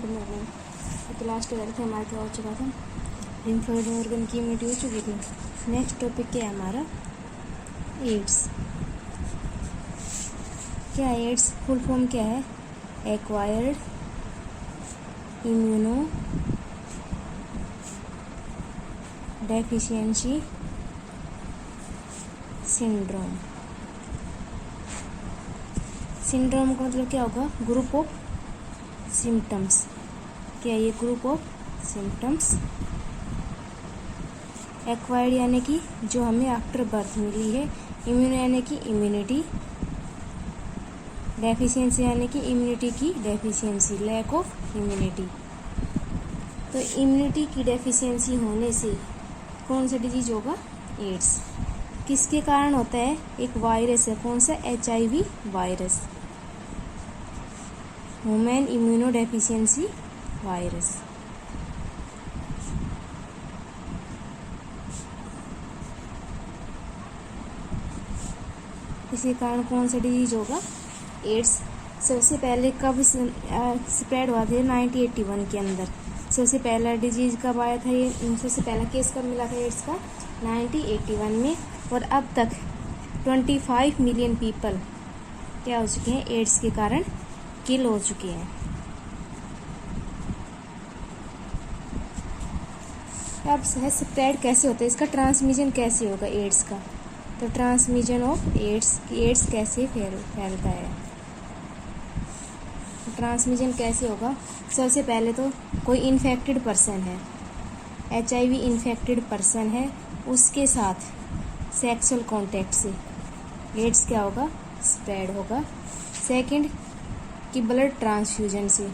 Morning. तो last year थे हमारा क्या हो चुका था, लिम्फोइड ऑर्गन की इम्यूनिटी हो चुकी थी। नेक्स्ट टॉपिक क्या है हमारा, एड्स। क्या है एड्स? फुल फॉर्म क्या है? Acquired immuno deficiency syndrome. Syndrome का मतलब क्या होगा? Group of symptoms. क्या है ये? Group of symptoms. एक्वायर्ड यानी कि जो हमें आफ्टर बर्थ मिली है। इम्यूनो यानी कि इम्यूनिटी। डेफिशिएंसी यानी कि इम्यूनिटी की डेफिशिएंसी, लैक ऑफ इम्यूनिटी। तो इम्यूनिटी की डेफिशिएंसी होने से कौन सा डिजीज होगा? एड्स। किसके कारण होता है? एक वायरस है। कौन सा? HIV virus, human immuno deficiency virus. इसी कारण कौन सा डिजीज होगा? एड्स। सबसे पहले कब स्प्रेड हुआ था? 1981 के अंदर सबसे पहला डिजीज कब आया था? ये सबसे पहला केस कब मिला था एड्स का? 1981 में। और अब तक 25 मिलियन पीपल क्या हो चुके हैं? एड्स के कारण किल हो चुके हैं। अब स्प्रेड कैसे होता है? इसका ट्रांसमिशन कैसे होगा एड्स का? तो ट्रांसमिशन ऑफ एड्स कैसे फैलता है? ट्रांसमिशन कैसे होगा? सबसे पहले तो कोई इन्फेक्टेड पर्सन है, HIV इन्फेक्टेड पर्सन है, उसके साथ सेक्सुअल कांटेक्ट से एड्स क्या होगा? स्प्रेड होगा। सेकंड कि ब्लड ट्रांसफ्यूजन से,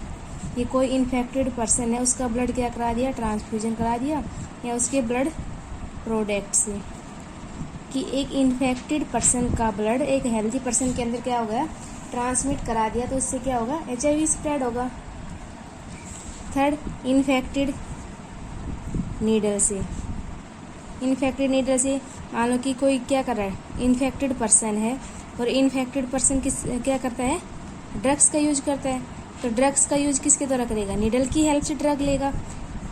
ये कोई इन्फेक्टेड पर्सन है, उसका ब्लड क्या करा दिया? ट्रांसफ्यूजन करा दिया, या उसके ब्लड प्रोडक्ट से। कि एक इन्फेक्टेड पर्सन का ब्लड एक हेल्दी पर्सन के अंदर क्या हो गया? ट्रांसमिट करा दिया, तो उससे क्या होगा? HIV स्प्रेड होगा। थर्ड, इन्फेक्टेड नीडल से। इन्फेक्टेड नीडल से मान लो कि कोई क्या कर रहा है? इन्फेक्टेड पर्सन है, और इन्फेक्टेड पर्सन क्या करता है? ड्रग्स का यूज करता है। तो ड्रग्स का यूज किसके द्वारा करेगा? नीडल की हेल्प से ड्रग लेगा।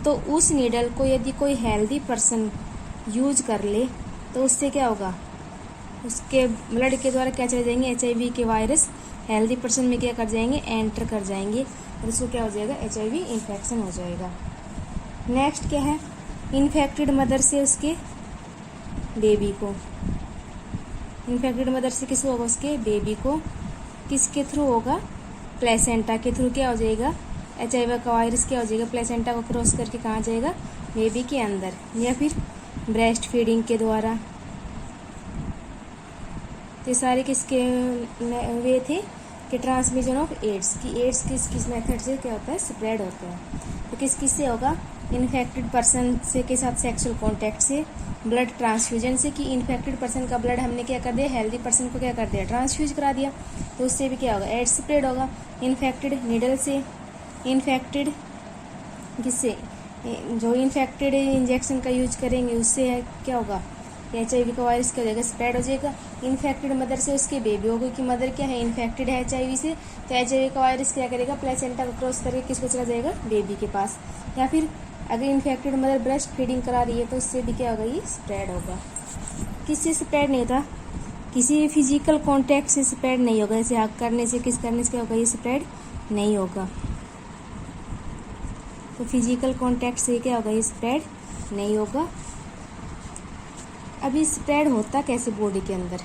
तो उस नीडल को यदि कोई हेल्दी पर्सन यूज कर ले तो उससे क्या होगा? उसके ब्लड के द्वारा क्या चले जाएंगे? HIV के वायरस हेल्दी पर्सन में क्या कर जाएंगे? एंटर कर जाएंगे, और उसको क्या हो जाएगा? HIV इन्फेक्शन हो जाएगा। नेक्स्ट क्या है? इन्फेक्टेड मदर से उसके बेबी को। इन्फेक्टेड मदर से किसको होगा? उसके बेबी को। किसके थ्रू होगा? प्लेसेंटा के थ्रू क्या हो जाएगा? HIV का वायरस क्या हो जाएगा? प्लेसेंटा को क्रॉस करके कहाँ जाएगा? बेबी के अंदर। या फिर ब्रेस्ट फीडिंग के द्वारा। तो सारे किसके वे थे कि ट्रांसमिशन ऑफ एड्स, की एड्स किस किस मेथड से क्या होता है? स्प्रेड होता है। तो किस किस से होगा? इन्फेक्टेड पर्सन से के साथ सेक्सुअल कांटेक्ट से, ब्लड ट्रांसफ्यूजन से, कि इन्फेक्टेड पर्सन का ब्लड हमने क्या कर दिया? हेल्दी पर्सन को क्या कर दिया? ट्रांसफ्यूज करा दिया, तो उससे भी क्या होगा? एड्स स्प्रेड होगा। इन्फेक्टेड नीडल से, इन्फेक्टेड किससे? जो इन्फेक्टेड इंजेक्शन का यूज करेंगे उससे क्या होगा? HIV का वायरस क्या हो जाएगा? स्प्रेड हो जाएगा। इन्फेक्टेड मदर से उसके बेबी होगा, क्योंकि मदर क्या है? इन्फेक्टेड है HIV से, तो HIV का वायरस क्या करेगा? प्लेसेंटा को क्रॉस करके किसको चला जाएगा? बेबी के पास। या फिर अगर इन्फेक्टेड मदर ब्रेस्ट फीडिंग करा रही है तो उससे भी क्या होगा? ये स्प्रेड होगा। किससे स्प्रेड नहीं होता? किसी फिजिकल कॉन्टैक्ट से स्प्रेड नहीं होगा। जैसे हग करने से, किस करने से क्या होगा? ये स्प्रेड नहीं होगा। तो फिजिकल कॉन्टैक्ट से क्या होगा? ये स्प्रेड नहीं होगा। अभी स्प्रेड होता कैसे बॉडी के अंदर?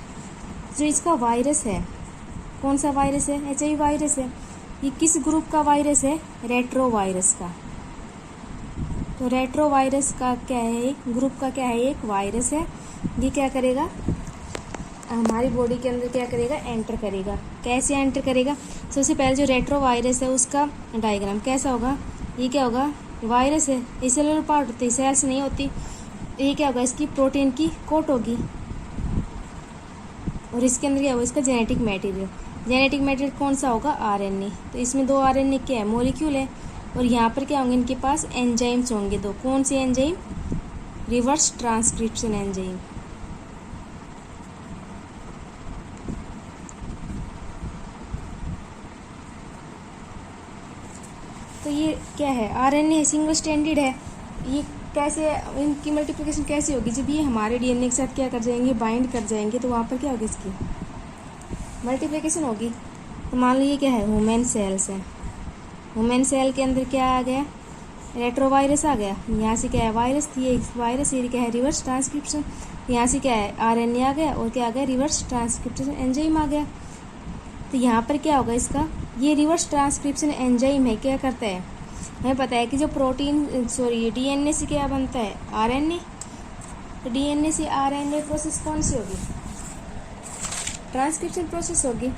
जो इसका वायरस है, कौन सा वायरस है? HIV वायरस है। ये किस ग्रुप का वायरस है? रेट्रो वायरस का। तो रेट्रो वायरस का क्या है? ग्रुप का क्या है? एक वायरस है। ये क्या करेगा? हमारी बॉडी के अंदर क्या करेगा? एंटर करेगा। कैसे एंटर करेगा? सबसे पहले जो रेट्रो वायरस है उसका डायग्राम कैसा होगा? ये क्या होगा? वायरस है, ये सेलुलर पार्ट होती है, सेल्स नहीं होती। ये क्या होगा? इसकी प्रोटीन की कोट होगी, और इसके अंदर क्या होगा? इसका जेनेटिक मटेरियल। जेनेटिक मटेरियल कौन सा होगा? RNA। तो इसमें 2 RNA क्या है? मॉलिक्यूल है। और यहाँ पर क्या होंगे? इनके पास एंजाइम्स होंगे 2। कौन से एंजाइम? Reverse transcription enzyme. तो तो ये क्या है, आरएनए है, सिंगल स्ट्रैंडेड है। ये कैसे, इनकी मल्टीप्लिकेशन कैसे होगी, जब ये हमारे डीएनए के साथ क्या कर जाएंगे, बाइंड कर जाएंगे, तो वहाँ पर क्या होगी, इसकी मल्टीप्लिकेशन होगी। तो मान लो ये क्या है, ह्यूमन सेल्स है। ह्यूमन सेल के अंदर क्या आ गया, रेट्रोवायरस आ गया। यहाँ से क्या है, वायरस थी, ये वायरस, ये क्या है, रिवर्स ट्रांसक्रिप्शन। यहाँ से क्या है, आरएनए आ गया, और क्या आ गया, रिवर्स ट्रांसक्रिप्शन एंजाइम आ गया। तो यहाँ पर क्या होगा इसका, ये रिवर्स ट्रांसक्रिप्शन एंजाइम है, क्या करता है, हमें पता है कि जो प्रोटीन सॉरी डीएनए से क्या बनता है, आरएनए। तो डीएनए से आरएनए प्रोसेस कौन सी होगी, ट्रांसक्रिप्शन प्रोसेस होगी।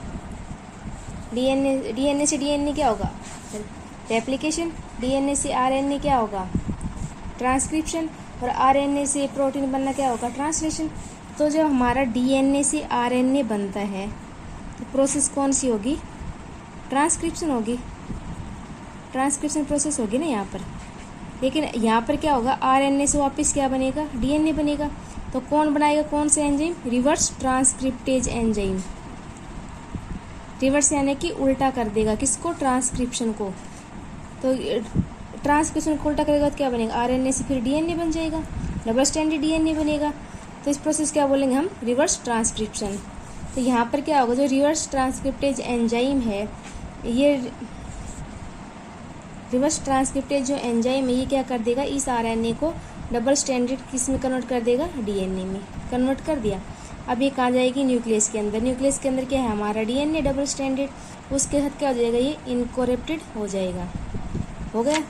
डीएनए से डीएनए क्या होगा, रेप्लिकेशन। डीएनए से आरएनए क्या होगा, ट्रांसक्रिप्शन। और आरएनए से प्रोटीन बनना क्या होगा, ट्रांसलेशन। तो जब हमारा डीएनए से आरएनए बनता है तो प्रोसेस कौन सी होगी, ट्रांसक्रिप्शन होगी, ट्रांसक्रिप्शन प्रोसेस होगी ना यहाँ पर। लेकिन यहाँ पर क्या होगा, आरएनए से वापस क्या बनेगा, डीएनए बनेगा। तो कौन बनाएगा, कौन सा enzyme, reverse transcriptase enzyme. Reverse यानी कि उल्टा कर देगा किसको, ट्रांसक्रिप्शन को। तो ट्रांसक्रिप्शन को उल्टा करेगा तो क्या बनेगा, आरएनए से फिर डीएनए बन जाएगा, डबल स्ट्रैंडेड डीएनए बनेगा। तो इस प्रोसेस क्या बोलेंगे हम, रिवर्स ट्रांसक्रिप्शन। तो यहाँ पर क्या होगा, जो रिवर्स ट्रांसक्रिप्टेज एंजाइम है, ये रिवर्स ट्रांसक्रिप्टेज जो एंजाइम है, ये क्या कर देगा, इस आरएनए को डबल स्ट्रैंडेड किस में कन्वर्ट कर देगा, डीएनए में कन्वर्ट कर दिया। अब ये कहाँ जाएगी, न्यूक्लियस के अंदर। न्यूक्लियस के अंदर क्या है, हमारा डीएनए डबल स्ट्रैंडेड, उसके साथ क्या हो जाएगा, ये इनकोरप्टेड हो जाएगा, हो गया।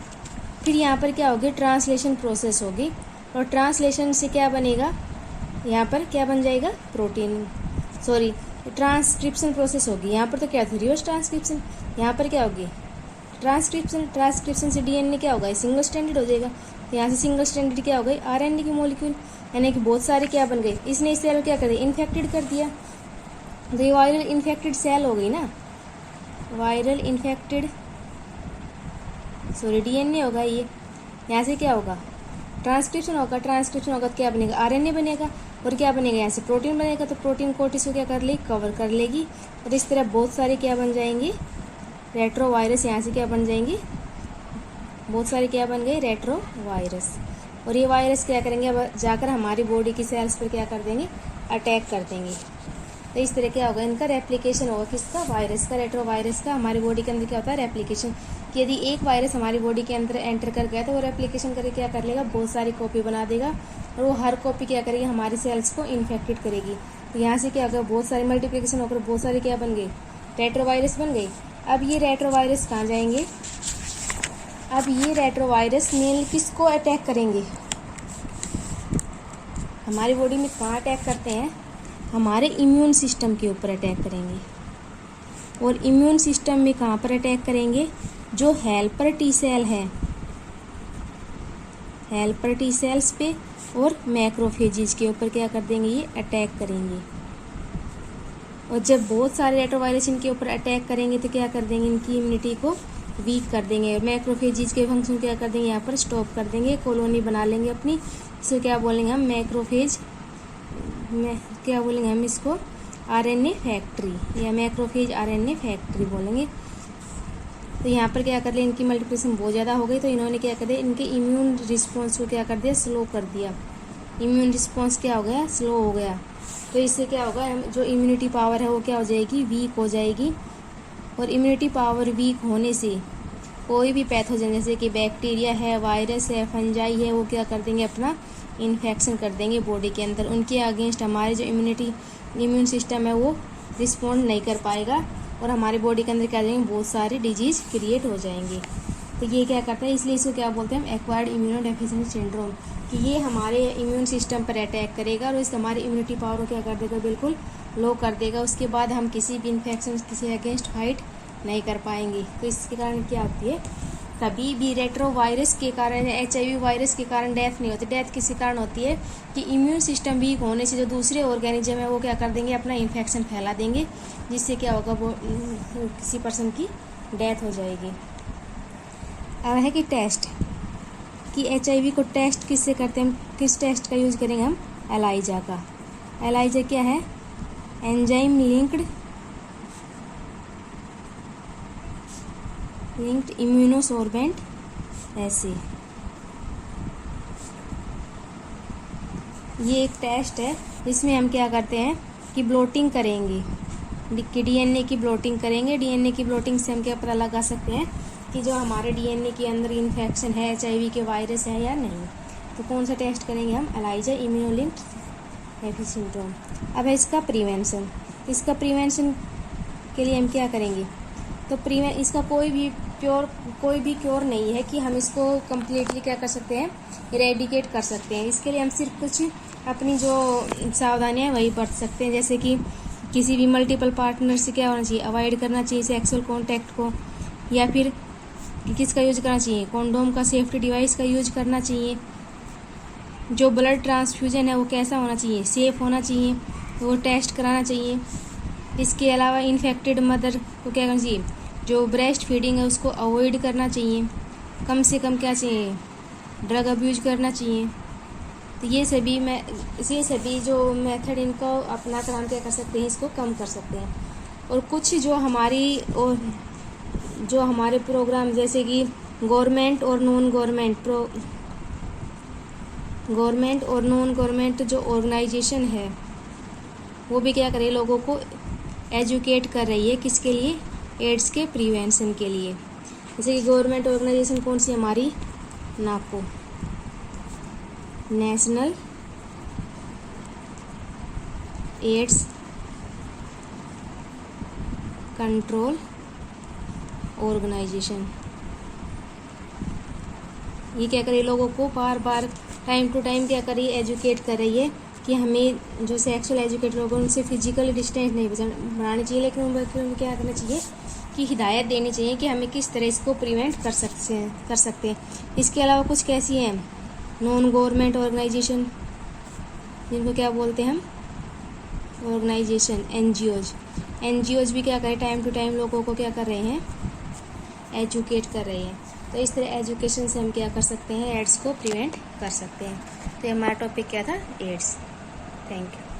फिर यहाँ पर क्या होगी, ट्रांसलेशन प्रोसेस होगी, और ट्रांसलेशन से क्या बनेगा, यहाँ पर क्या बन जाएगा, प्रोटीन सॉरी ट्रांसक्रिप्शन प्रोसेस होगी। यहाँ पर तो क्या थी, रिवर्स ट्रांसक्रिप्शन, यहाँ पर क्या होगी, ट्रांसक्रिप्शन। ट्रांसक्रिप्शन से डीएनए क्या होगा, सिंगल स्ट्रैंडेड हो जाएगा। तो यहाँ से सिंगल स्ट्रैंडेड क्या हो गई, आरएनए की मॉलिक्यूल, यानी कि बहुत सारे क्या बन गए। इसने इस सेल को क्या कर दिया, इन्फेक्टेड कर दिया। तो ये वायरल इन्फेक्टेड सेल हो गई ना, वायरल इन्फेक्टेड सॉरी डीएनए होगा ये। यहाँ से क्या होगा, ट्रांसक्रिप्शन होगा। ट्रांसक्रिप्शन होगा तो क्या बनेगा, आरएनए बनेगा, और क्या बनेगा, यहाँ से प्रोटीन बनेगा। तो प्रोटीन कोट इसको क्या कर लेगी, कवर कर लेगी, और इस तरह बहुत सारे क्या बन जाएंगे, रेट्रोवायरस। यहाँ से क्या बन जाएंगी, बहुत सारे क्या बन गए, रेट्रोवायरस। और ये वायरस क्या करेंगे, अब जाकर हमारी बॉडी की सेल्स पर क्या कर देंगे, अटैक कर देंगे। तो इस तरह क्या होगा, इनका रेप्लिकेशन होगा, किसका, वायरस का, रेट्रोवायरस का। हमारी बॉडी के अंदर क्या होता है, रेप्लिकेशन। कि यदि एक वायरस हमारी बॉडी के अंदर एंटर कर गया तो वो रेप्लिकेशन करके क्या कर लेगा, बहुत सारी कॉपी बना देगा, और वो हर कॉपी क्या करेगी, हमारी सेल्स को इन्फेक्टेड करेगी। तो यहाँ से क्या होगा, बहुत सारी मल्टीप्लिकेशन होकर बहुत सारी क्या बन गई, रेट्रोवायरस बन गई। अब ये रेट्रोवायरस कहाँ जाएंगे, अब ये रेट्रोवायरस मेनली किसको अटैक करेंगे, हमारी बॉडी में कहाँ अटैक करते हैं, हमारे इम्यून सिस्टम के ऊपर अटैक करेंगे। और इम्यून सिस्टम में कहाँ पर अटैक करेंगे, जो हेल्पर टी सेल है, हेल्पर टी सेल्स पे और मैक्रोफेजेस के ऊपर क्या कर देंगे, ये अटैक करेंगे। और जब बहुत सारे रेट्रोवायरस इनके ऊपर अटैक करेंगे तो क्या कर देंगे, इनकी इम्यूनिटी को वीक कर देंगे। मैक्रोफेजेस के फंक्शन क्या कर देंगे, यहाँ पर स्टॉप कर देंगे, कॉलोनी बना लेंगे अपनी। इसे क्या बोलेंगे हम, मैक्रोफेज में क्या बोलेंगे हम इसको, आरएनए फैक्ट्री, या मैक्रोफेज आरएनए फैक्ट्री बोलेंगे। तो यहाँ पर क्या कर लिया, इनकी मल्टीप्लिकेशन बहुत ज़्यादा हो गई, तो इन्होंने क्या कर दिया, इनके इम्यून रिस्पॉन्स को क्या कर दिया, स्लो कर दिया। इम्यून रिस्पॉन्स क्या हो गया, स्लो हो गया। तो इससे क्या होगा, जो इम्यूनिटी पावर है वो क्या हो जाएगी, वीक हो जाएगी। और इम्यूनिटी पावर वीक होने से कोई भी पैथोजन, जैसे कि बैक्टीरिया है, वायरस है, फंजाई है, वो क्या कर देंगे, अपना इन्फेक्शन कर देंगे बॉडी के अंदर। उनके अगेंस्ट हमारे जो इम्यून सिस्टम है वो रिस्पॉन्ड नहीं कर पाएगा, और हमारे बॉडी के अंदर क्या जाएंगे, बहुत सारे डिजीज़ क्रिएट हो जाएंगे। तो ये क्या करता है, इसलिए इसको क्या बोलते हैं हम, एक्वायर्ड इम्यूनोडेफिशिएंसी सिंड्रोम, कि ये हमारे इम्यून सिस्टम पर अटैक करेगा और इससे हमारी इम्यूनिटी पावर को क्या कर देगा, बिल्कुल लो कर देगा। उसके बाद हम किसी भी इन्फेक्शन, किसी अगेंस्ट फाइट नहीं कर पाएंगे। तो इसके कारण क्या होती है, कभी भी रेट्रोवायरस के कारण, HIV वायरस के कारण डेथ नहीं होती। डेथ किसी कारण होती है कि इम्यून सिस्टम वीक होने से जो दूसरे ऑर्गेनिज्म है वो क्या कर देंगे, अपना इन्फेक्शन फैला देंगे, जिससे क्या होगा, वो किसी पर्सन की डेथ हो जाएगी। अब है कि टेस्ट, कि HIV को टेस्ट किससे करते हैं हम, किस टेस्ट का यूज़ करेंगे हम, एलाइजा का। एलाइजा क्या है, एंजाइम लिंक्ड लिंक्ड इम्यूनोसॉर्बेंट ऐसे। ये एक टेस्ट है जिसमें हम क्या करते हैं कि ब्लोटिंग करेंगे, कि डीएनए की ब्लोटिंग करेंगे। डीएनए की ब्लोटिंग से हम क्या पता लगा सकते हैं कि जो हमारे डीएनए के अंदर इन्फेक्शन है, एचआईवी के वायरस है या नहीं। तो कौन सा टेस्ट करेंगे हम? एलाइजा इम्यूनोलिंक्ड हेवी सिंड्रोम। अब है इसका प्रिवेंशन। इसका प्रिवेंशन के लिए हम क्या करेंगे? तो इसका कोई भी क्योर नहीं है कि हम इसको कम्प्लीटली क्या कर सकते हैं, इरेडिकेट कर सकते हैं। इसके लिए हम सिर्फ कुछ अपनी जो सावधानियाँ हैं वही बरत सकते हैं, जैसे कि किसी भी मल्टीपल पार्टनर से क्या होना चाहिए, अवॉइड करना चाहिए सेक्सुअल कॉन्टैक्ट को, या फिर किसका यूज करना चाहिए, कॉन्डोम का, सेफ्टी डिवाइस का यूज करना चाहिए। जो ब्लड ट्रांसफ्यूजन है वो कैसा होना चाहिए, सेफ होना चाहिए, वो टेस्ट कराना चाहिए। इसके अलावा इन्फेक्टेड मदर को क्या करना चाहिए, जो ब्रेस्ट फीडिंग है उसको अवॉइड करना चाहिए। कम से कम क्या चाहिए, ड्रग अब्यूज करना चाहिए। तो ये सभी जो मेथड इनको अपना कर हम क्या कर सकते हैं, इसको कम कर सकते हैं। और कुछ जो हमारे प्रोग्राम, जैसे कि गवर्नमेंट और नॉन गवर्नमेंट जो ऑर्गेनाइजेशन है वो भी क्या कर रही है, लोगों को एजुकेट कर रही है, किसके लिए, एड्स के प्रिवेंशन के लिए। जैसे कि गवर्नमेंट ऑर्गेनाइजेशन कौन सी हमारी, नाको, नेशनल एड्स कंट्रोल ऑर्गेनाइजेशन। ये क्या कर रही है, लोगों को बार बार टाइम टू टाइम क्या कर रही है, एजुकेट कर रही है कि हमें जो सेक्सुअल एजुकेट लोग उनसे फिजिकल डिस्टेंस नहीं बनानी चाहिए, लेकिन उनको क्या करना चाहिए कि हिदायत देनी चाहिए कि हमें किस तरह इसको प्रिवेंट कर सकते हैं। इसके अलावा कुछ कैसी हैं, नॉन गवर्नमेंट ऑर्गेनाइजेशन, जिनको क्या बोलते हैं हम, ऑर्गेनाइजेशन, एनजीओज भी क्या करें, टाइम टू टाइम लोगों को क्या कर रहे हैं, एजुकेट कर रहे हैं। तो इस तरह एजुकेशन से हम क्या कर सकते हैं, एड्स को प्रिवेंट कर सकते हैं। तो हमारा टॉपिक क्या था, एड्स। Thank you.